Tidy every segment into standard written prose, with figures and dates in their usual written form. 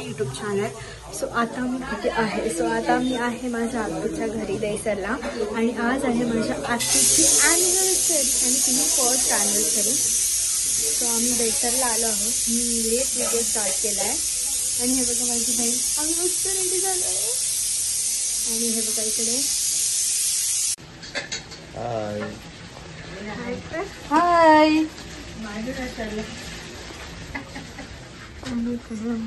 माय YouTube channel. So आता मी कुठे आहे? सो आता मी आहे माझ्या आत्तूच्या घरी दहीसरला आणि आज आहे माझ्या आत्तूची ॲनिव्हर्सरी आणि तिने फर्स्ट ॲनिव्हर्सरी. सो आम्ही दहीसरला आलो आहोत. मी लेट व्हिडिओ स्टार्ट केला आहे आणि हे बघा माझी बहीण आम्ही मस्त रेडी झालो आहे. आणि हे बघा इकडे हाय आणि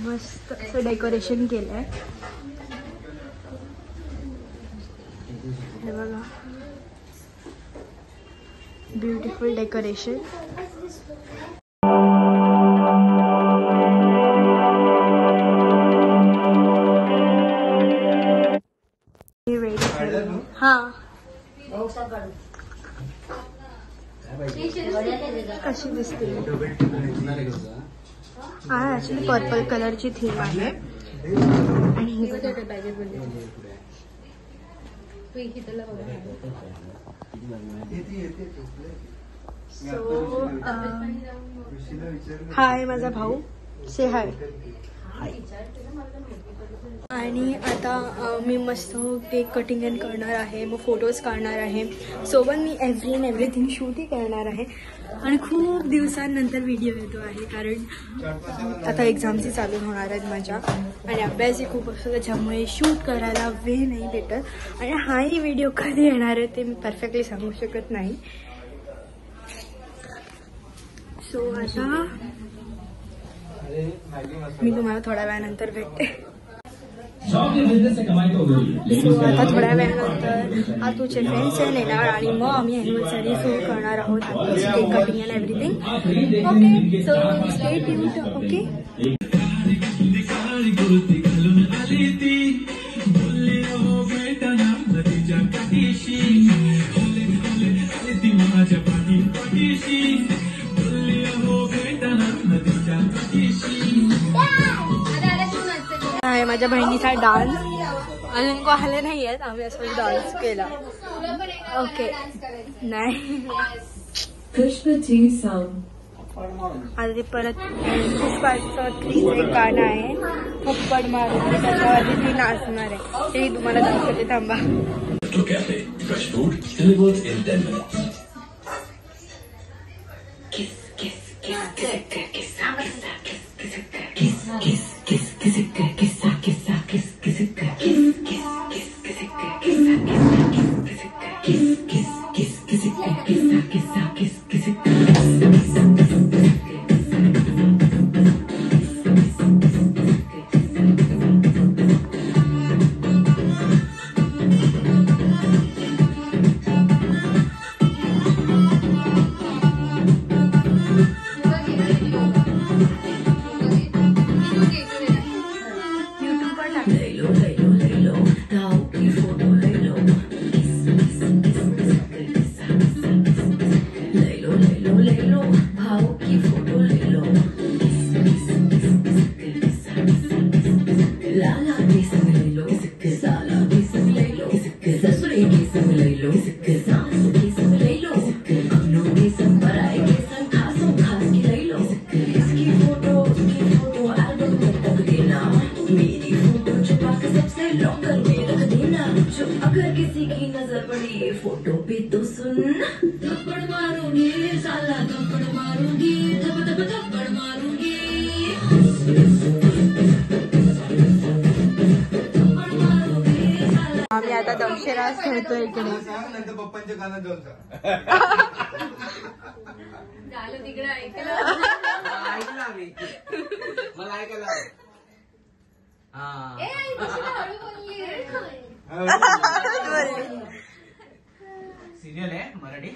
मस्त असं डेकोरेशन केलंय. हे बघा ब्युटिफुल डेकोरेशन. हा कशी दिसते? हा ऍक्च्युली पर्पल कलरची थीम आहे. आणि हे सो हाय माझा भाऊ, से हाय. आणि आता मी मस्त केक कटिंग एंड करणार आहे, मग फोटोज काढणार आहे. सोबत मी एव्हरीथिंग शूटही करणार आहे. आणि खूप दिवसांनंतर व्हिडिओ येतो आहे कारण आता एक्झाम्सही चालू होणार आहेत माझ्या आणि अभ्यासही खूप असतो, त्याच्यामुळे शूट करायला वेळ नाही भेटत. आणि हाही व्हिडिओ कधी येणार आहे ते मी परफेक्टली सांगू शकत नाही. सो आता मी तुम्हाला थोड्या वेळानंतर भेटते. सो आता थोड्या वेळानंतर आतूचे फ्रेंड्स येणार आणि मग आम्ही ॲनिव्हर्सरी सुरू करणार आहोत. Cake cutting and everything. Okay so stay tuned. Okay आहे माझ्या बहिणीचा डान्स. अजून को आले नाही आहेत, आम्ही असं डान्स केला. ओके नाही आता ते परत पुष्पाचं 3 एक गाणं आहे, थप्पड मारून त्याच्यावरती ती नाचणार आहे. ते तुम्हाला दाखवते, थांबा. अगर किसी की नजर पड़ी फोटो पे तो सुन, थप्पड़ मारूंगी साला, थप्पड़ मारूंगी, थप्पड़ मारूंगी. आम्ही आता दमशेरास खेळतोय इकडे. पप्पांच्या गाणं झालं तिकडे ऐकलं आम्ही, मला ऐकायला. सिरियल आहे मराठी.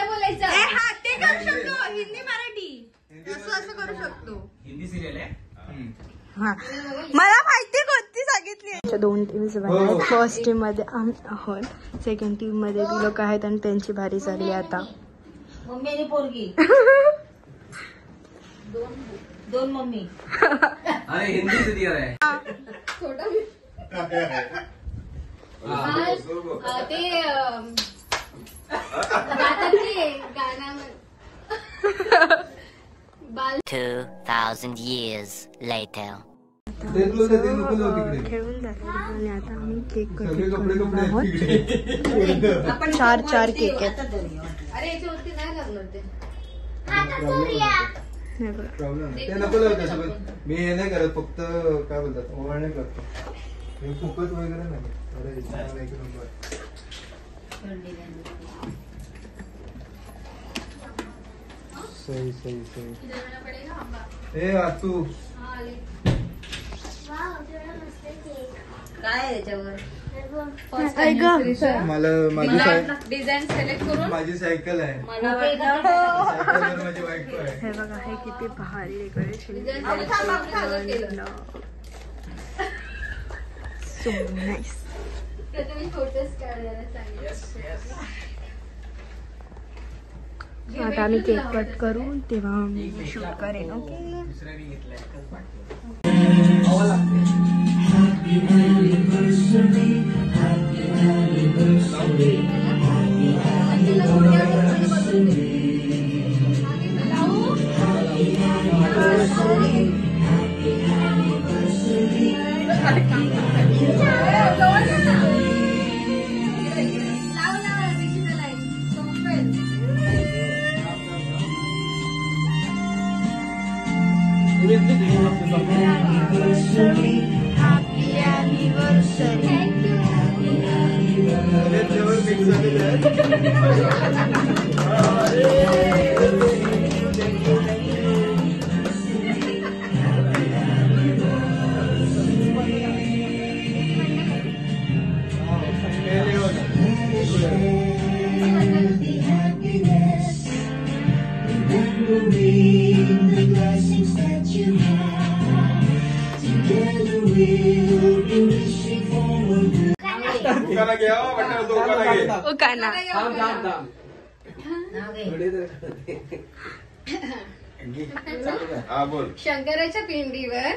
बोलायचं ते करू शकतो, हिंदी मराठी असं करू शकतो. हिंदी सिरियल आहे. मला माहिती कोणती सांगितली. 2 टीम्स आहेत. फर्स्ट टीम मध्ये आम्ही आहोत, सेकंड टीम मध्ये ती लोक आहेत आणि त्यांची भारी चालली आता. मम्मी पोरगी दोन मम्मी. अरे हिंदी सिरियल आहे. ते गाणं बाल 2,000 years later. खेळून झालं आणि आता आम्ही केक कटिंग करणार आहोत. 4 केक आहेत. ते नको लावत सोबत. मी हे नाही करत, फक्त काय बोलतात ओवाळणे करतो. हे फुकट वगैरे नाही. एक नंबर. सही सही सही. हे आतू काय याच्यावर मला माझी डिझाईन सिलेक्ट करून माझी सायकल आहे. सायकलवर माझी बायको आहे. हे बघा, हे किती भारी डेकोरेशन. So nice. आता आम्ही केक कट करू तेव्हा मी शूट करेन. ओके. शंकराच्या पिंडीवर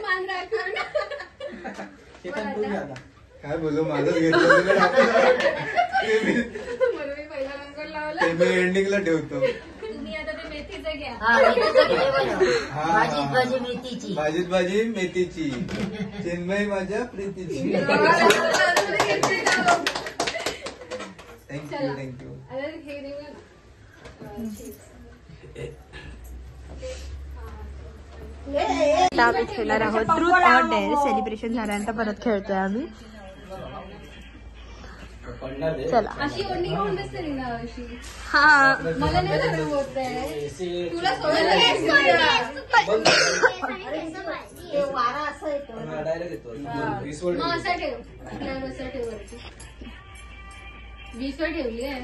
मान राखून काय बोलू, माझं घेतलं मी पहिला रंग लावला. ते मी एंडिंगला ठेवतो. तुम्ही आता ते मेथीचं घ्या. भाजी मेथीची. भाजीत भाजी मेथीची. चिन्मयी माझ्या प्रीतीची. Thank you thank you. हे देऊन आता आम्ही खेळणार आहोत ट्रूथ ऑर डेअर. सेलिब्रेशन झाल्यानंतर परत खेळतोय आम्ही. चला. अशी ओढणी घेऊन बसते ना अशी. हा, मला नाही खरं होत आहे. तुला वारा असं येतो. मग असं ठेव. असं ठेव वरती. 20 वर ठेवली आहे.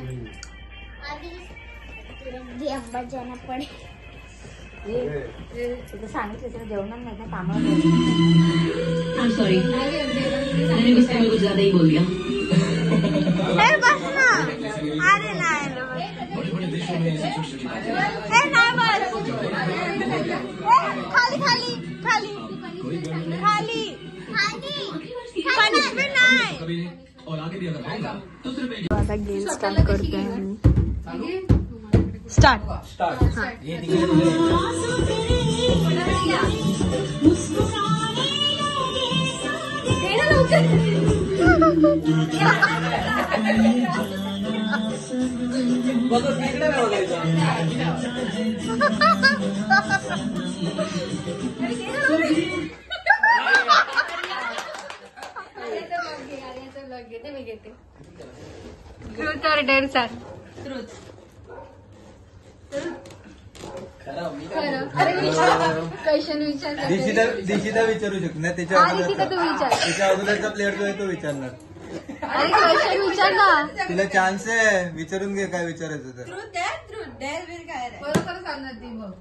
सांगितलं तर जेवणार नाही ना कामाला. बस ना. अरे नाही खाली खाली खाली खाली पनिशमेंट नाही. आता गेम स्टार्ट करतोय आम्ही. स्टार्ट. मी घेते. ट्रूथ ऑर डेअर सांग. ट्रूथ. क्वेश्चन विचार. दिशिता विचारू शकतो ना. त्याच्या अगोदरचा प्लेअर जो आहे तो विचारणार. अरे क्वेश्चन विचार ना. तिला चान्स आहे, विचारून घे काय विचारायचं तर. बरोबर सांगणार ती मग.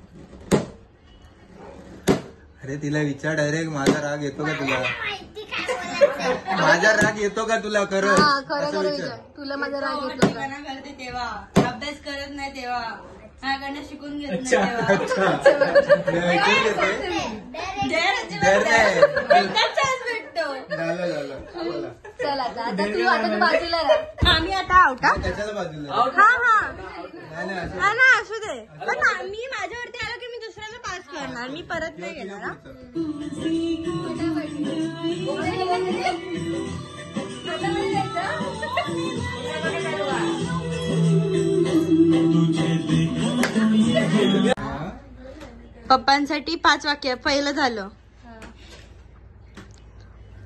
अरे तिला विचार डायरेक्ट. माझा राग येतो का तुला? माझा राग येतो का तुला? खरं विचार. तुला माझा राग येतो का? करते तेव्हा अभ्यास करत नाही तेव्हा माझ्याकडनं शिकून घेत नाही तेव्हा. झालं चला आता तू बाजूला राहा. आम्ही आता आउट हा त्याच्याला बाजूला हा नाही नाही असं हा ना असू दे पण मी माझ्यावरती आलो की मी दुसऱ्याला पास करणार मी परत नाही घेणार हा. पप्पांसाठी 5 वाक्य. पहिलं झालं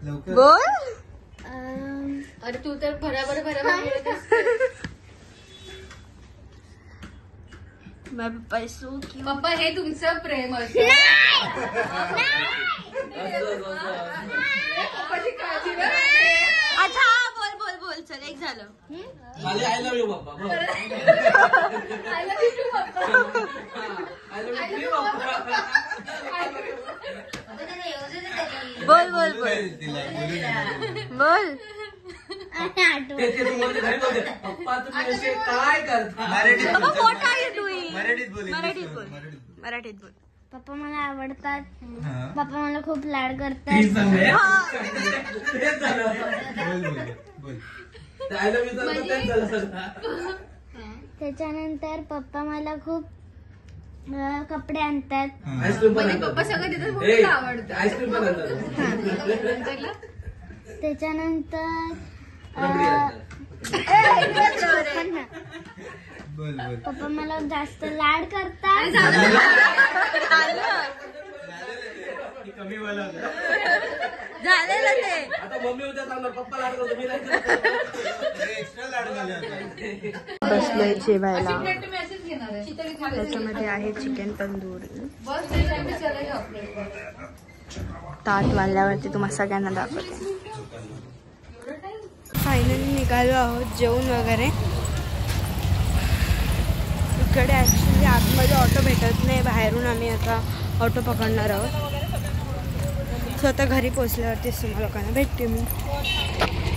लवकर बोल. अरे तू तर भराभर बोलत पैसू की पप्पा हे तुमचं प्रेम असतं. पप्पाची काळजी ना. अच्छा बोल बोल बोल चल एक झालं. आय लव्ह यू पप्पा. I love you too, पप्पा. आय लव्ह यू पप्पा. बोल बोल बोल तिला बोलू दे. बोल. ते तुम्हाला घरी बोलते पप्पा तुम्ही असे काय करता. मराठीत बाबा बोल. What are you doing. मराठीत बोल. मराठीत बोल. मराठीत बोल. मराठीत बोल. पप्पा मला आवडतात. हा. पप्पा मला खूप लाड ती करतात. सांगूया. हा. तेच झालं. बोल बोल बोल. आय लव्ह यू तर तेच झालं सगळं. त्याच्यानंतर पप्पा मला खूप कपडे आणतात. आईस्क्रीम पण म्हणजे पप्पा सगळं देतात म्हणून तुला आवडतं. आईस्क्रीम पण आणतात. त्याच्यानंतर रबडी आणतात. बोल बोल. पप्पा मला जास्त लाड करतात. कमी बोला. झालेलं ते. आता मम्मी उद्या सांगणार पप्पा लाड करतो मी नाही करत. एक्स्ट्रा लाड झाले आता. बसलोय जेवायला. तुम्ही असेच घेणार आहे. शीतल इथे त्याच्यामध्ये आहे चिकन तंदूर. बस त्याच्यामध्ये चला आपल्याकडे. ताट वाढल्यावरती तुम्हाला सगळ्यांना दाखवते. फायनली निघालो आहोत जेवण वगैरे. इकडे ॲक्च्युली आतमध्ये ऑटो भेटत नाही. बाहेरून आम्ही आता ऑटो पकडणार आहोत. सो आता घरी पोचल्यावरतीच तुम्हाला लोकांना भेटते मी.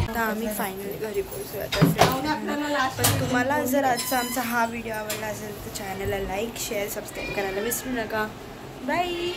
आता आम्ही फायनली घरी पोचलो. आता पण तुम्हाला जर आजचा आमचा हा व्हिडिओ आवडला असेल तर चॅनलला लाईक शेअर सबस्क्राईब करायला विसरू नका. बाय.